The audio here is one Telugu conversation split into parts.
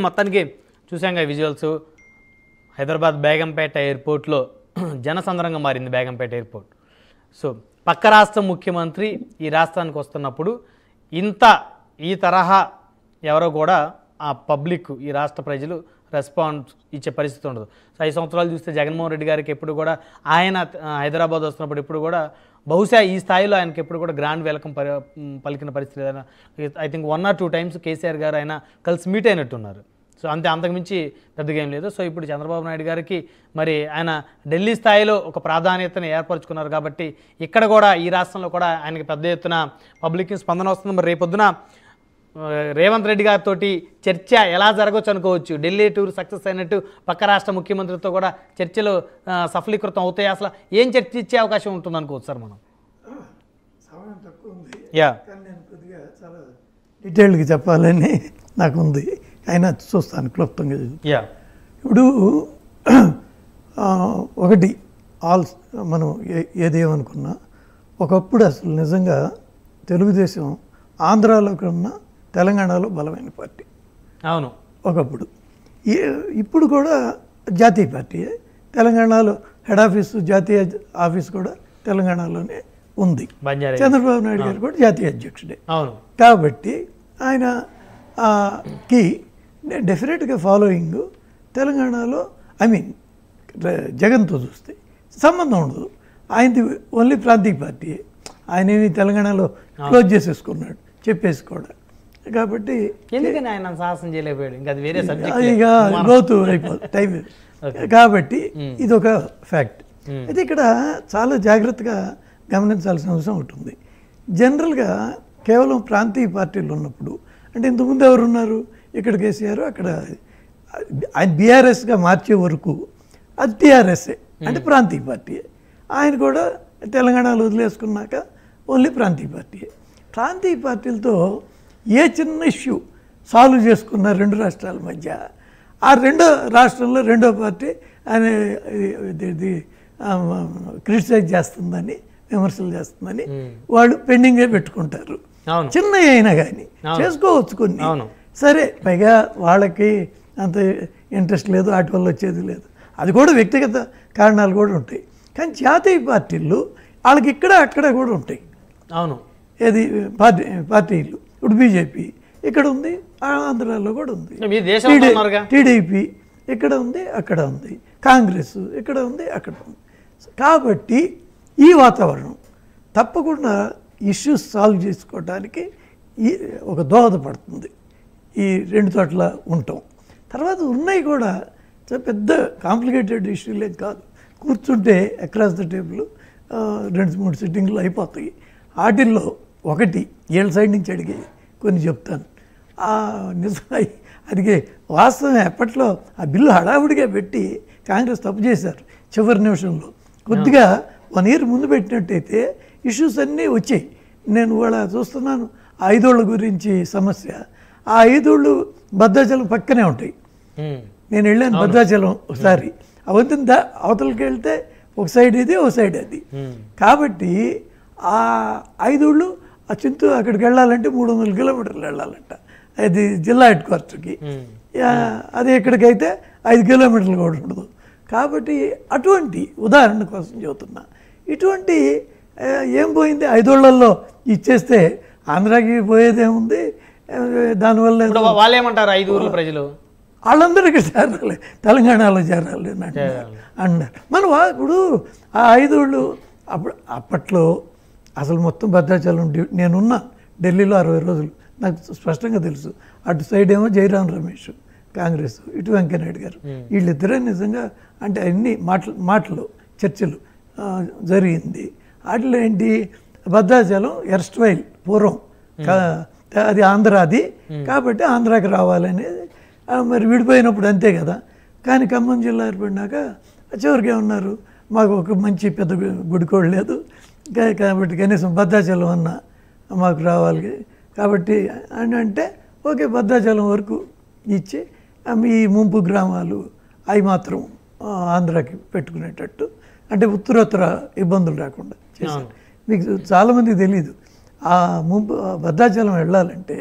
మొత్తానికి చూసాంగా విజువల్స్. హైదరాబాద్ బేగంపేట ఎయిర్పోర్ట్లో జనసంద్రంగా మారింది బేగంపేట ఎయిర్పోర్ట్. సో పక్క రాష్ట్ర ముఖ్యమంత్రి ఈ రాష్ట్రానికి వస్తున్నప్పుడు ఈ తరహా ఎవరో కూడా ఆ పబ్లిక్, ఈ రాష్ట్ర ప్రజలు రెస్పాన్స్ ఇచ్చే పరిస్థితి ఉండదు. సో 5 సంవత్సరాలు చూస్తే జగన్మోహన్ రెడ్డి గారికి ఎప్పుడు కూడా ఆయన హైదరాబాద్ వస్తున్నప్పుడు ఎప్పుడు కూడా బహుశా ఈ స్థాయిలో ఆయనకి ఎప్పుడు కూడా గ్రాండ్ వెల్కమ్ పలికిన పరిస్థితి ఏదైనా I think 1 or 2 times KCR గారు ఆయన కలిసి మీట్ అయినట్టున్నారు. సో అంతకుమించి పెద్దగా ఏం లేదు. సో ఇప్పుడు చంద్రబాబు నాయుడు గారికి మరి ఆయన ఢిల్లీ స్థాయిలో ఒక ప్రాధాన్యతను ఏర్పరచుకున్నారు కాబట్టి ఇక్కడ కూడా ఈ రాష్ట్రంలో కూడా ఆయనకి పెద్ద ఎత్తున పబ్లిక్ స్పందన వస్తుంది. మరి రేపొద్దున రేవంత్ రెడ్డి గారితో చర్చ ఎలా జరగవచ్చు అనుకోవచ్చు. ఢిల్లీ టూర్ సక్సెస్ అయినట్టు పక్క రాష్ట్ర ముఖ్యమంత్రితో కూడా చర్చలు సఫలీకృతం అవుతాయి. అసలు ఏం చర్చ ఇచ్చే అవకాశం ఉంటుంది అనుకోవచ్చు సార్ మనం? సమయం తక్కువ ఉంది, కానీ నేను కొద్దిగా చాలా డీటెయిల్గా చెప్పాలని నాకు ఉంది, అయినా చూస్తాను క్లుప్తంగా. ఇప్పుడు ఒకటి మనం ఏదేమనుకున్నా ఒకప్పుడు అసలు నిజంగా తెలుగుదేశం ఆంధ్రాలో కన్నా తెలంగాణలో బలమైన పార్టీ. అవును, ఒకప్పుడు. ఇప్పుడు కూడా జాతీయ పార్టీ. తెలంగాణలో హెడ్ ఆఫీసు, జాతీయ ఆఫీస్ కూడా తెలంగాణలోనే ఉంది. చంద్రబాబు నాయుడు గారు కూడా జాతీయ అధ్యక్షుడే. అవును, కాబట్టి ఆయనకి డెఫినెట్గా ఫాలోయింగ్ తెలంగాణలో జగన్తో చూస్తే సంబంధం ఉండదు. ఆయనది ఓన్లీ ప్రాంతీయ పార్టీ. ఆయన ఏమి తెలంగాణలో క్లోజ్ చేసేసుకున్నాడు చెప్పేసి కూడా. కాబట్టి ఎందుకని ఆయన సాహసం చేయలేకపోయాడు? ఇంకా అది వేరే సబ్జెక్ట్, ఇక లోతు అయిపోతుంది టైం. కాబట్టి ఇది ఒక ఫ్యాక్ట్. అయితే ఇక్కడ చాలా జాగ్రత్తగా గమనించాల్సిన అవసరం ఉంటుంది. జనరల్గా కేవలం ప్రాంతీయ పార్టీలు ఉన్నప్పుడు, అంటే ఇంతకుముందు ఎవరు ఉన్నారు? ఇక్కడ కేసీఆర్, అక్కడ ఆయన బీఆర్ఎస్గా మార్చే వరకు అది టీఆర్ఎస్ఏ, అంటే ప్రాంతీయ పార్టీయే. ఆయన కూడా తెలంగాణలో వదిలేసుకున్నాక ఓన్లీ ప్రాంతీయ పార్టీయే. ప్రాంతీయ పార్టీలతో ఏ చిన్న ఇష్యూ సాల్వ్ చేసుకున్న 2 రాష్ట్రాల మధ్య, ఆ రాష్ట్రంలో రెండో పార్టీ ఆయన క్రిటిసైజ్ చేస్తుందని, విమర్శలు చేస్తుందని వాళ్ళు పెండింగే పెట్టుకుంటారు. చిన్న అయినా కానీ చేసుకోవచ్చు కొన్ని. సరే, పైగా వాళ్ళకి అంత ఇంట్రెస్ట్ లేదు, వాటి వల్ల వచ్చేది లేదు. అది కూడా వ్యక్తిగత కారణాలు కూడా ఉంటాయి. కానీ జాతీయ పార్టీలు వాళ్ళకి ఇక్కడ అక్కడ కూడా ఉంటాయి. అవును, ఏది పార్టీలు. ఇప్పుడు బీజేపీ ఇక్కడ ఉంది, ఆంధ్రాలో కూడా ఉంది. టీడీపీ ఇక్కడ ఉంది, అక్కడ ఉంది. కాంగ్రెస్ ఇక్కడ ఉంది, అక్కడ ఉంది. కాబట్టి ఈ వాతావరణం తప్పకుండా ఇష్యూస్ సాల్వ్ చేసుకోవడానికి ఒక దోహదపడుతుంది ఈ 2 చోట్ల ఉంటాం. తర్వాత ఉన్నాయి కూడా పెద్ద కాంప్లికేటెడ్ ఇష్యూలే కాదు. కూర్చుంటే అక్రాస్ ద టేబుల్ 2-3 సిట్టింగ్లు అయిపోతాయి. వాటిల్లో ఒకటి ఏళ్ళ సైడ్ నుంచి అడిగే కొన్ని చెప్తాను. నిజమై అడిగే వాస్తవం ఎప్పట్లో ఆ బిల్లు హడావుడిగా పెట్టి కాంగ్రెస్ తప్పు చేశారు. చివరి నిమిషంలో కొద్దిగా 1 year ముందు పెట్టినట్టయితే ఇష్యూస్ అన్నీ వచ్చాయి. నేను కూడా చూస్తున్నాను 5 ఏళ్ల గురించి సమస్య. ఆ 5 ఏళ్ళు భద్రాచలం పక్కనే ఉంటాయి. నేను వెళ్ళాను భద్రాచలం ఒకసారి. అవతల అవతలకి వెళ్తే ఒక సైడ్ ఇది, ఒక సైడ్ అది. కాబట్టి ఆ 5 ఏళ్ళు ఆ చింతూరు అక్కడికి వెళ్ళాలంటే 300 kilometers వెళ్ళాలంట. అది జిల్లా హెడ్ క్వార్టర్కి. అది ఎక్కడికైతే 5 kilometers కూడా ఉండదు. కాబట్టి అటువంటి ఉదాహరణ కోసం చెబుతున్నా. ఇటువంటి ఏం పోయింది 5 ఏళ్లలో ఇచ్చేస్తే ఆంధ్రాకి పోయేదేముంది? దానివల్ల వాళ్ళు ఏమంటారు 5 ఊర్ల ప్రజలు? వాళ్ళందరికీ చేరాలి, తెలంగాణలో చేరాలి అన్నారు. మనం ఇప్పుడు ఆ 5 ఏళ్ళు అప్పట్లో అసలు మొత్తం భద్రాచలం నేనున్నా ఢిల్లీలో 60 రోజులు. నాకు స్పష్టంగా తెలుసు. అటు సైడ్ ఏమో జయరాం రమేష్ కాంగ్రెస్, ఇటు వెంకయ్యనాయుడు గారు. వీళ్ళిద్దరే నిజంగా అంటే అన్ని మాటలు చర్చలు జరిగింది. వాటిలో ఏంటి, భద్రాచలం ఎర్స్ట్వైల్ పూర్వం అది ఆంధ్రాది కాబట్టి ఆంధ్రాకి రావాలనేది. మరి విడిపోయినప్పుడు అంతే కదా. కానీ ఖమ్మం జిల్లా ఏర్పడినాక చివరికి ఏమన్నారు, మాకు ఒక మంచి పెద్ద గుడికోడు లేదు కాబట్టి కనీసం భద్రాచలం అన్న మాకు రావాలి కాబట్టి అని అంటే ఓకే, భద్రాచలం వరకు ఇచ్చి ఈ ముంపు గ్రామాలు అవి మాత్రం ఆంధ్రాకి పెట్టుకునేటట్టు, అంటే ఉత్తరోత్తర ఇబ్బందులు రాకుండా చేశారు. మీకు చాలామందికి తెలీదు, ఆ ముంపు భద్రాచలం వెళ్ళాలంటే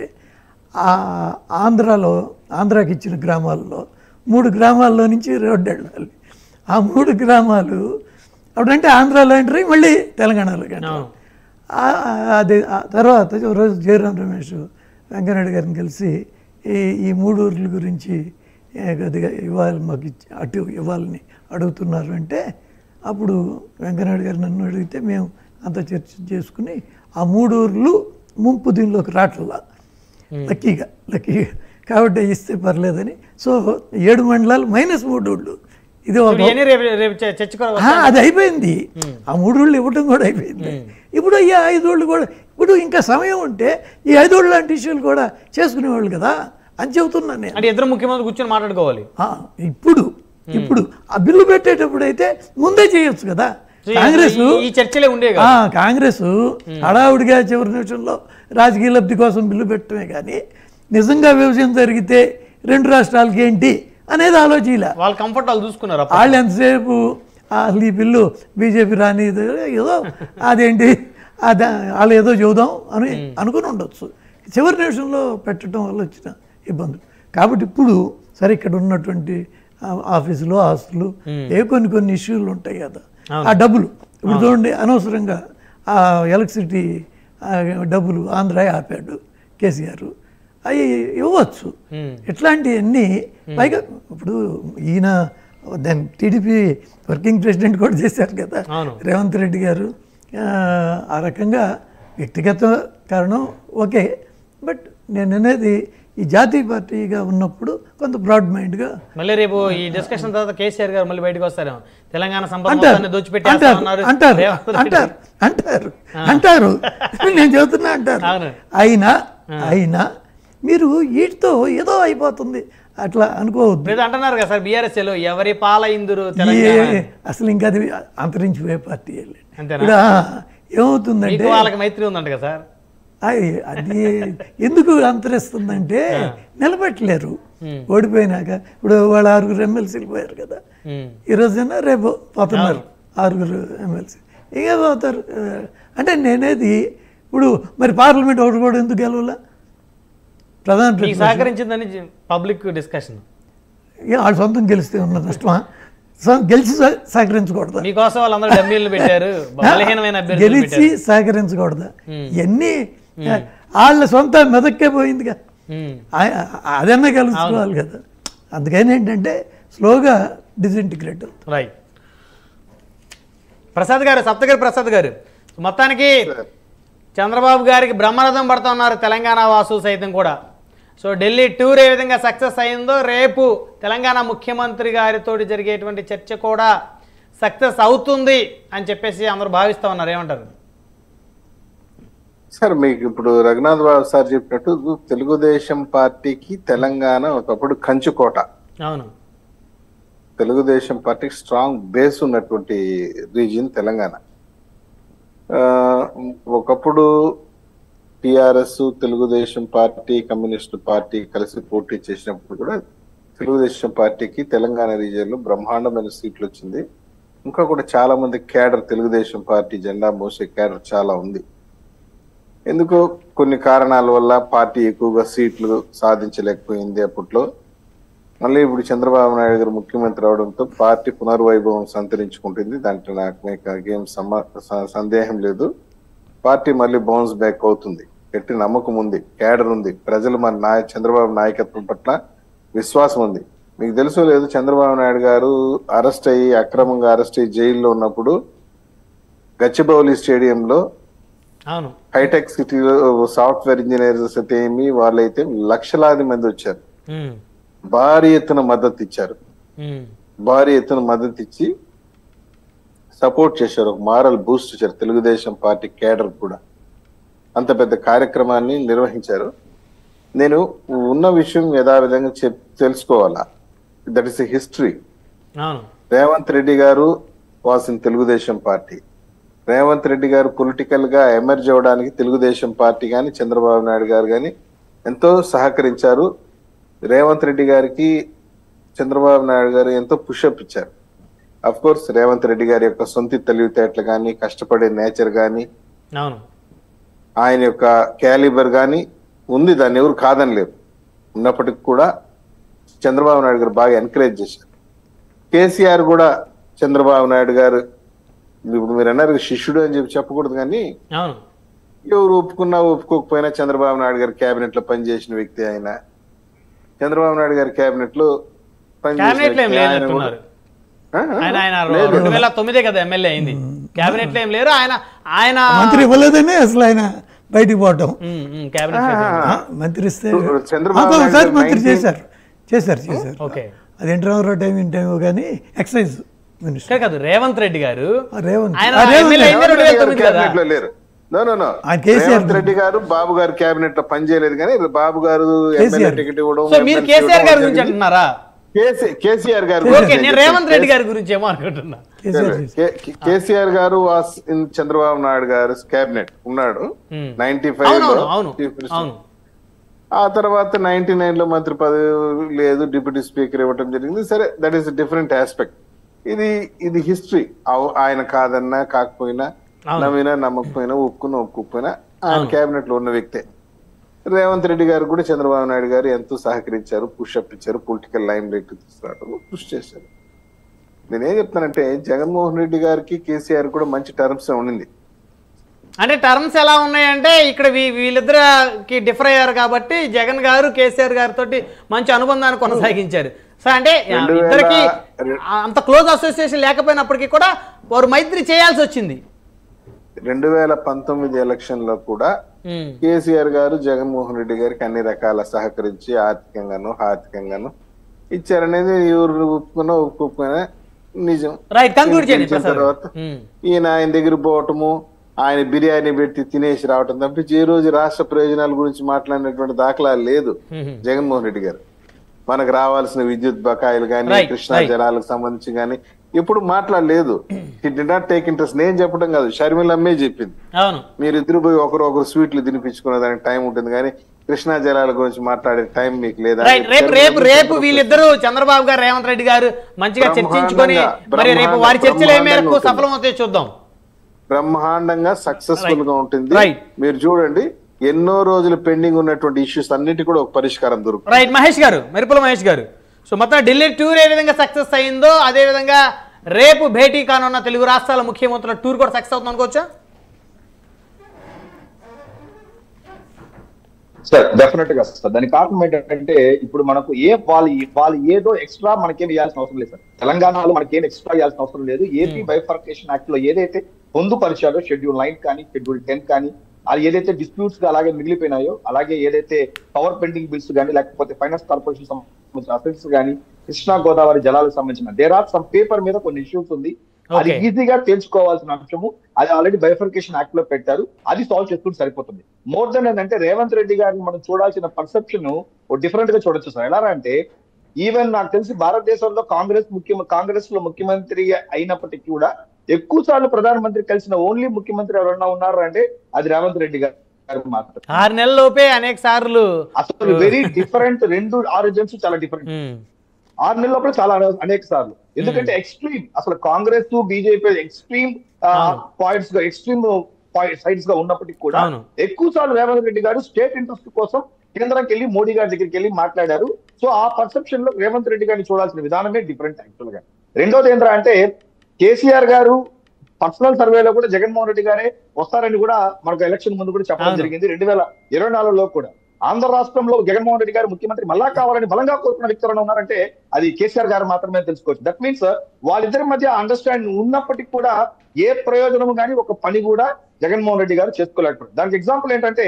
ఆంధ్రాలో ఆంధ్రాకి ఇచ్చిన గ్రామాల్లో 3 గ్రామాల్లో నుంచి రోడ్డు వెళ్ళాలి. ఆ 3 గ్రామాలు అప్పుడంటే ఆంధ్రాలో ఎంటర్ అయ్యి మళ్ళీ తెలంగాణలోకి ఎంటర్. అది ఆ తర్వాత రోజు జయరాం రమేష్ వెంకయ్యనాయుడు గారిని కలిసి ఈ 3 ఊర్ల గురించి కొద్దిగా ఇవ్వాలి, మాకు అటు ఇవ్వాలని అడుగుతున్నారు అంటే అప్పుడు వెంకయ్యనాయుడు గారు నన్ను అడిగితే మేము అంత చర్చ చేసుకుని ఆ 3 ఊర్లు ముంపు దీనిలోకి రావట్లా లక్కీగా కాబట్టి ఇస్తే పర్లేదని. సో 7 మండలాలు -3 ఊళ్ళు. ఇది అది అయిపోయింది. ఆ 3 ఊళ్ళు ఇవ్వటం కూడా అయిపోయింది. ఇప్పుడు ఈ 5 ఊళ్ళు కూడా ఇప్పుడు ఇంకా సమయం ఉంటే ఈ 5 ఊళ్ళు లాంటి ఇష్యూలు కూడా చేసుకునేవాళ్ళు కదా అని చెబుతున్నాను నేను. అంటే ఇద్దరు ముఖ్యమంత్రి కూర్చొని మాట్లాడుకోవాలి. ఇప్పుడు ఆ బిల్లు పెట్టేటప్పుడు అయితే ముందే చేయొచ్చు కదా. కాంగ్రెస్ ఈ చర్చలే ఉండే కాంగ్రెస్ హడావుడిగా చివరి నిమిషంలో రాజకీయ లబ్ధి కోసం బిల్లు పెట్టడమే కానీ నిజంగా విభజన జరిగితే 2 రాష్ట్రాలకి ఏంటి అనేది ఆలోచించలే. వాళ్ళు కంఫర్ట్ వాళ్ళు చూసుకున్నారు. వాళ్ళు ఎంతసేపు అసలు ఈ బిల్లు బీజేపీ రాని ఏదో అదేంటి వాళ్ళు ఏదో చూద్దాం అని అనుకుని ఉండొచ్చు. చివరి నిమిషంలో పెట్టడం వల్ల వచ్చిన ఇబ్బందులు. కాబట్టి ఇప్పుడు సరే ఇక్కడ ఉన్నటువంటి ఆఫీసులు ఆస్తులు కొన్ని ఇష్యూలు ఉంటాయి కదా, ఆ డబ్బులు ఇప్పుడు చూడండి అనవసరంగా ఆ ఎలక్ట్రిసిటీ డబ్బులు ఆంధ్ర ఆపాడు కేసీఆర్. అవి ఇవ్వచ్చు. ఇట్లాంటివన్నీ పైగా ఇప్పుడు ఈయన దాని టీడీపీ వర్కింగ్ ప్రెసిడెంట్ కూడా చేశారు కదా రేవంత్ రెడ్డి గారు. ఆ రకంగా వ్యక్తిగత కారణం ఓకే, బట్ నేను అనేది ఈ జాతీయ పార్టీగా ఉన్నప్పుడు కొంత బ్రాడ్ మైండ్గా. మళ్ళీ రేపు ఈ డిస్కషన్ తర్వాత కేసీఆర్ గారు మళ్ళీ బయటకు వస్తారు. తెలంగాణ అంటారు నేను చెబుతున్నా అంటారు. అయినా మీరు వీటితో ఏదో అయిపోతుంది అట్లా అనుకోవద్దు అంటున్నారు కదా సార్. బీఆర్ఎస్ ఎవరి పాలైందురు అసలు ఇంకా అది అంతరించిపోయే పార్టీ ఇప్పుడు ఏమవుతుందంటే వాళ్ళకి మైత్రి ఉందంట కదా సార్. అది ఎందుకు అంతరిస్తుందంటే నిలబెట్టలేరు ఓడిపోయినాక. ఇప్పుడు వాళ్ళు 6 ఎమ్మెల్సీలు పోయారు కదా, ఈరోజైనా రేపు పోతున్నారు 6 ఎమ్మెల్సీ ఇక పోతారు. అంటే నేనేది ఇప్పుడు మరి పార్లమెంట్ ఒకటి కూడా ఎందుకు గెలవాలా? ప్రధాన సహకరించిందని పబ్లిక్ డిస్కషన్. వాళ్ళు సొంతం గెలిస్తే ఉన్న నష్టమా? గెలిచి సహకరించకూడదా? గెలిచి సహకరించకూడదా? ఇవన్నీ వాళ్ళ సొంత మెదక్కే పోయిందిగా, అదన్నా కలుసుకోవాలి కదా. అందుకని ఏంటంటే స్లోగా డిసింటిగ్రేట్ అవుతుంది. రైట్. ప్రసాద్ గారు, సప్తగిరి ప్రసాద్ గారు, మొత్తానికి చంద్రబాబు గారికి బ్రహ్మరథం పడుతూ ఉన్నారు తెలంగాణ వాసులు సైతం కూడా. సో ఢిల్లీ టూర్ ఏ విధంగా సక్సెస్ అయిందో రేపు తెలంగాణ ముఖ్యమంత్రి గారితో జరిగేటువంటి చర్చ కూడా సక్సెస్ అవుతుంది అని చెప్పేసి అందరూ భావిస్తూ ఉన్నారు. ఏమంటారు సార్? మీకు ఇప్పుడు రఘునాథ్ బాబు సార్ చెప్పినట్టు తెలుగుదేశం పార్టీకి తెలంగాణ ఒకప్పుడు కంచుకోట. అవును, తెలుగుదేశం పార్టీకి స్ట్రాంగ్ బేస్ ఉన్నటువంటి రీజియన్ తెలంగాణ. ఒకప్పుడు TRS, Telugu Desam party, communist party కలిసి పోటీ చేసినప్పుడు కూడా తెలుగుదేశం పార్టీకి తెలంగాణ రీజియన్ లో బ్రహ్మాండమైన సీట్లు వచ్చింది. ఇంకా కూడా చాలా మంది క్యాడర్, తెలుగుదేశం పార్టీ జెండా మోసే క్యాడర్ చాలా ఉంది. ఎందుకో కొన్ని కారణాల వల్ల పార్టీ ఎక్కువగా సీట్లు సాధించలేకపోయింది అప్పట్లో. మళ్ళీ ఇప్పుడు చంద్రబాబు నాయుడు గారు ముఖ్యమంత్రి అవడంతో పార్టీ పునర్వైభవం సంతరించుకుంటుంది. దాంట్లో నాకు ఏం సందేహం లేదు. పార్టీ మళ్ళీ బౌన్స్ బ్యాక్ అవుతుంది. గట్టి నమ్మకం ఉంది, క్యాడర్ ఉంది, ప్రజలు మన చంద్రబాబు నాయకత్వం పట్ల విశ్వాసం ఉంది. మీకు తెలుసో లేదు, చంద్రబాబు నాయుడు గారు అక్రమంగా అరెస్ట్ అయ్యి జైల్లో ఉన్నప్పుడు గచ్చిబౌలి స్టేడియంలో హైటెక్ సిటీలో సాఫ్ట్వేర్ ఇంజనీర్స్ అయితే ఏమి వాళ్ళైతే లక్షలాది మంది వచ్చారు. భారీ ఎత్తున మద్దతు ఇచ్చారు. భారీ ఎత్తున మద్దతు ఇచ్చి సపోర్ట్ చేశారు. ఒక మారల్ బూస్ట్ ఇచ్చారు తెలుగుదేశం పార్టీ కేడర్ కూడా. అంత పెద్ద కార్యక్రమాన్ని నిర్వహించారు. నేను ఉన్న విషయం యథావిధంగా తెలుసుకోవాలా. That is a history. Revanth Reddy గారు was in Telugu Desam party. Revanth Reddy గారు పొలిటికల్ గా ఎమర్జ్ అవ్వడానికి తెలుగుదేశం పార్టీ కానీ చంద్రబాబు నాయుడు గారు కానీ ఎంతో సహకరించారు. రేవంత్ రెడ్డి గారికి చంద్రబాబు నాయుడు గారు ఎంతో పుషప్ ఇచ్చారు. అఫ్ కోర్స్ రేవంత్ రెడ్డి గారి యొక్క సొంత తెలివితేటలు కానీ, కష్టపడే నేచర్ కానీ, ఆయన యొక్క క్యాలిబర్ కానీ ఉంది. దాన్ని ఎవరు కాదనలేరు. ఉన్నప్పటికి కూడా చంద్రబాబు నాయుడు గారు బాగా ఎంకరేజ్ చేశారు. కేసీఆర్ కూడా చంద్రబాబు నాయుడు గారు ఇప్పుడు మీరు అన్నారు శిష్యుడు అని చెప్పకూడదు, కానీ ఎవరు ఒప్పుకున్నా ఒప్పుకోకపోయినా చంద్రబాబు నాయుడు గారి క్యాబినెట్ లో పనిచేసిన వ్యక్తి ఆయన. చంద్రబాబు నాయుడు గారి క్యాబినెట్ లో పనిచేసిన 2009 కదా ఎమ్మెల్యే అయింది, క్యాబినెట్ లో ఏం లేరు. ఆయన మంత్రి ఇవ్వలేదని అసలు ఆయన బయటికి పోవటం. మంత్రి ఇస్తే ఒకసారి మంత్రి చేశారు. అది ఎన్టీఆర్ టైం కానీ ఎక్సైజ్ మినిస్టర్ కాదు రేవంత్ రెడ్డి గారు. రేవంత్ రెడ్డి గారు బాబు గారు క్యాబినెట్ లో పనిచేయలేదు, కానీ బాబు గారు టికెట్ ఇవ్వడం. కేసీఆర్ గారి గురించి అంటున్నారా? కేసీఆర్ గారు రేవంత్ రెడ్డి గారి గురించి ఏమో అనుకుంటున్నా. కేసీఆర్ గారు వాస్ ఇన్ చంద్రబాబు నాయుడు గారు క్యాబినెట్ ఉన్నాడు 95. ఆ తర్వాత 99 లో మంత్రి పదవి లేదు, డిప్యూటీ స్పీకర్ ఇవ్వటం జరిగింది. సరే, దట్ ఈస్ డిఫరెంట్ ఆస్పెక్ట్. ఇది హిస్టరీ. ఆయన కాదన్నా కాకపోయినా, నమ్మినా నమ్మకపోయినా, ఒప్పుకోకపోయినా ఆయన క్యాబినెట్ లో ఉన్న వ్యక్తే. రేవంత్ రెడ్డి గారు కూడా చంద్రబాబు నాయుడు గారు ఎంతో సహకరించారు, పుషప్ ఇచ్చారు, పొలిటికల్ లైమ్ లైట్ తీసుకురావడం కృషి చేశారు. నేనేం చెప్తానంటే జగన్మోహన్ రెడ్డి గారికి కేసీఆర్ కూడా మంచి టర్మ్స్ ఉండింది. అంటే టర్మ్స్ ఎలా ఉన్నాయంటే ఇక్కడ వీళ్ళిద్దరికి డిఫర్ అయ్యారు కాబట్టి జగన్ గారు కేసీఆర్ గారితో మంచి అనుబంధాన్ని కొనసాగించారు. సో అంటే ఇద్దరికి అంత క్లోజ్ అసోసియేషన్ లేకపోయినప్పటికీ కూడా వారు మైత్రి చేయాల్సి వచ్చింది. 2019 ఎలక్షన్ లో కూడా కేసీఆర్ గారు జగన్మోహన్ రెడ్డి గారికి అన్ని రకాల సహకరించి ఆర్థికంగాను ఇచ్చారనేది ఎవరు ఒప్పుకున్నా నిజం. తర్వాత ఆయన దగ్గర పోవటము, ఆయన బిర్యానీ పెట్టి తినేసి రావటం తప్పించి ఏ రోజు రాష్ట్ర ప్రయోజనాల గురించి మాట్లాడినటువంటి దాఖలాలు లేదు జగన్మోహన్ రెడ్డి గారు. మనకు రావాల్సిన విద్యుత్ బకాయిలు కానీ, కృష్ణా జలాలకు సంబంధించి కానీ ఎప్పుడు మాట్లాడలేదు. హి డి నాట్ టేక్ ఇంట్రెస్ట్. నేను చెప్పడం కాదు, షర్మిల అమ్మే చెప్పింది. మీరిద్దరు పోయి ఒకరు స్వీట్లు తినిపించుకునే దానికి టైం ఉంటుంది, కానీ కృష్ణా జలాల గురించి మాట్లాడే టైం మీకు లేదా? రేపు వీళ్ళిద్దరు చంద్రబాబు గారు రేవంత్ రెడ్డి గారు మంచిగా చర్చించుకొని మరి రేపు వారి చర్చలు ఏ మేరకు సఫలమవుతాయి చూద్దాం. బ్రహ్మాండంగా సక్సెస్ఫుల్ గా ఉంటుంది. మీరు చూడండి, ఎన్నో రోజులు పెండింగ్ ఉన్నటువంటి ఇష్యూస్ అన్నిటి కూడా ఒక పరిష్కారం దొరుకుతుంది. రైట్ మహేష్ గారు, మెరుపుల మహేష్ గారు. సో మొత్తం ఢిల్లీ టూర్ ఏ విధంగా సక్సెస్ అయిందో అదే విధంగా రేపు భేటీ కానున్న తెలుగు రాష్ట్రాల ముఖ్యమంత్రుల టూర్ కూడా సక్సెస్ అవుతుంది అనుకోవచ్చా? సార్ డెఫినెట్ గా సార్. దాని కారణం ఏంటంటే ఇప్పుడు మనకు వాళ్ళు ఏదో ఎక్స్ట్రా మనకేం ఇవ్వాల్సిన అవసరం లేదు సార్. తెలంగాణలో మనకేం ఎక్స్ట్రా ఇవ్వాల్సిన అవసరం లేదు. ఏపీ బైఫర్కేషన్ యాక్ట్ లో ఏదైతే పొందుపరిచారో షెడ్యూల్ 9 కానీ షెడ్యూల్ 10 కానీ, అది ఏదైతే డిస్ప్యూట్స్ గా అలాగే మిగిలిపోయినాయో, అలాగే ఏదైతే పవర్ పెండింగ్ బిల్స్ కానీ, లేకపోతే ఫైనాన్స్ కార్పొరేషన్ సంబంధించిన అఫెన్స్ కానీ, కృష్ణా గోదావరి జలాలకు సంబంధించిన దేర్ ఆర్ సమ్ పేపర్ మీద కొన్ని ఇష్యూస్ ఉంది. అది ఈజీగా తెలుసుకోవాల్సిన అంశము. అది ఆల్రెడీ బైఫర్కేషన్ యాక్ట్ లో పెట్టారు. అది సాల్వ్ చేసుకుంటే సరిపోతుంది. మోర్ దెన్ ఏంటంటే రేవంత్ రెడ్డి గారిని మనం చూడాల్సిన పర్సెప్షన్ డిఫరెంట్ గా చూడొచ్చు సార్. ఎలా అంటే ఈవెన్ నాకు తెలిసి భారతదేశంలో కాంగ్రెస్ లో ముఖ్యమంత్రి అయినప్పటికీ కూడా ఎక్కువ సార్లు ప్రధానమంత్రి కలిసిన ఓన్లీ ముఖ్యమంత్రి ఎవరన్నా ఉన్నారు అంటే అది రేవంత్ రెడ్డి గారు మాత్రం. 6 నెలల్లోపే అనేక సార్లు అసలు వెరీ డిఫరెంట్. 2 ఆరిజిన్స్ చాలా డిఫరెంట్. 6 నెలల లోపల చాలా అనేక సార్లు. ఎందుకంటే ఎక్స్ట్రీమ్ అసలు కాంగ్రెస్ బీజేపీ ఎక్స్ట్రీమ్ పాయింట్స్ గా, ఎక్స్ట్రీమ్ సైడ్స్ గా ఉన్నప్పటికీ కూడా ఎక్కువ సార్లు రేవంత్ రెడ్డి గారు స్టేట్ ఇంట్రెస్ట్ కోసం కేంద్రానికి వెళ్ళి మోడీ గారి దగ్గరికి వెళ్ళి మాట్లాడారు. సో ఆ పర్సెప్షన్ లో రేవంత్ రెడ్డి గారిని చూడాల్సిన విధానమే డిఫరెంట్ యాక్చువల్ గా. రెండోది ఏంటంటే అంటే కేసీఆర్ గారు పర్సనల్ సర్వేలో కూడా జగన్మోహన్ రెడ్డి గారే వస్తారని కూడా మనకు ఎలక్షన్ ముందు కూడా చెప్పడం జరిగింది. 2024లో కూడా ఆంధ్ర రాష్ట్రంలో జగన్మోహన్ రెడ్డి గారు ముఖ్యమంత్రి మళ్ళా కావాలని బలంగా కోరుకున్న వ్యక్తి ఎవరైనా ఉన్నారంటే అది కేసీఆర్ గారు మాత్రమే తెలుసుకోవచ్చు. దట్ మీన్స్ వాళ్ళిద్దరి మధ్య అండర్స్టాండింగ్ ఉన్నప్పటికీ కూడా ఏ ప్రయోజనం కానీ ఒక పని కూడా జగన్మోహన్ రెడ్డి గారు చేసుకోలేకపోయారు. దానికి ఎగ్జాంపుల్ ఏంటంటే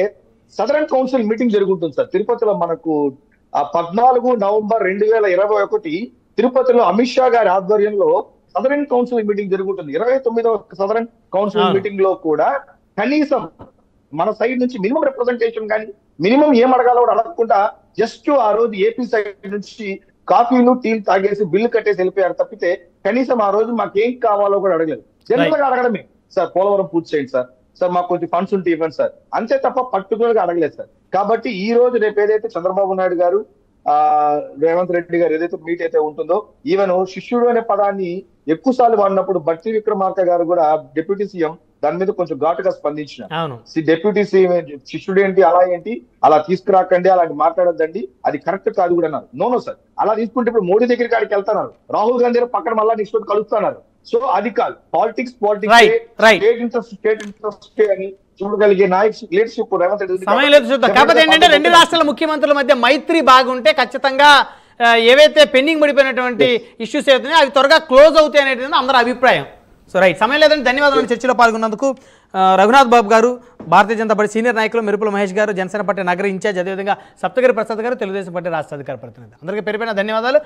సదరన్ కౌన్సిల్ మీటింగ్ జరుగుతుంది సార్ తిరుపతిలో. మనకు 14 నవంబర్ 2021 తిరుపతిలో అమిత్ షా గారి ఆధ్వర్యంలో సదరన్ కౌన్సిల్ మీటింగ్ జరుగుతుంది. 29వ సదరన్ కౌన్సిల్ మీటింగ్ లో కూడా కనీసం మన సైడ్ నుంచి మినిమం రిప్రజెంటేషన్ కానీ, మినిమం ఏం అడగాలో కూడా అడగకుండా జస్ట్ ఆ రోజు ఏపీ సైడ్ నుంచి కాఫీలు టీలు తాగేసి బిల్లు కట్టేసి వెళ్ళిపోయారు తప్పితే కనీసం ఆ రోజు మాకేం కావాలో కూడా అడగలేదు. జనరల్ గా అడగడమే, సార్ పోలవరం పూర్తి చేయండి సార్, సార్ మాకు కొంచెం ఫండ్స్ ఉంటే ఇవ్వండి సార్, అంతే తప్ప పర్టికులర్ గా అడగలేదు సార్. కాబట్టి ఈ రోజు రేపు ఏదైతే చంద్రబాబు నాయుడు గారు రేవంత్ రెడ్డి గారు ఏదైతే మీట్ అయితే ఉంటుందో, ఈవెన్ శిష్యుడు అనే పదాన్ని ఎక్కువ సార్లు వాడినప్పుడు బట్టి విక్రమార్క గారు కూడా డిప్యూటీ సీఎం దాని మీద కొంచెం ఘాటుగా స్పందించిన. అవును. డిప్యూటీ సీఎం శిష్యుడు ఏంటి, అలా ఏంటి, అలా తీసుకురాకండి, అలాంటి మాట్లాడొద్దండి, అది కరెక్ట్ కాదు కూడా అన్నారు. నో సార్, అలా తీసుకుంటే ఇప్పుడు మోడీ దగ్గరికి కాడికి వెళ్తున్నారు, రాహుల్ గాంధీ పక్కన మళ్ళీ నెక్స్ట్ రోజు కలుస్తున్నారు. సో అది కాదు, పాలిటిక్స్ స్టేట్ ఇంట్రెస్ట్ అని చూడగలిగే లీడర్షిప్ రేవంత్ రెడ్డి సమయం లేదు చూద్దాం. కాకపోతే ఏంటంటే రెండు రాష్ట్రాల ముఖ్యమంత్రుల మధ్య మైత్రి బాగుంటే ఖచ్చితంగా ఏవైతే పెండింగ్ పడిపోయినటువంటి ఇష్యూస్ అవుతున్నాయో అవి త్వరగా క్లోజ్ అవుతాయి అనేది అందరి అభిప్రాయం. సో రైట్, సమయం లేదండి. ధన్యవాదాలు చర్చలో పాల్గొన్నందుకు. రఘునాథ్ బాబు గారు, భారతీయ జనతా పార్టీ సీనియర్ నాయకులు, మెరుపుల మహేష్ గారు, జనసేన పార్టీ నగర ఇన్ఛార్జ్, అదేవిధంగా సప్తగిరి ప్రసాద్ గారు, తెలుగుదేశం పార్టీ రాష్ట్ర అధికార ప్రతినిధి, అందరికీ పేరు పైన ధన్యవాదాలు.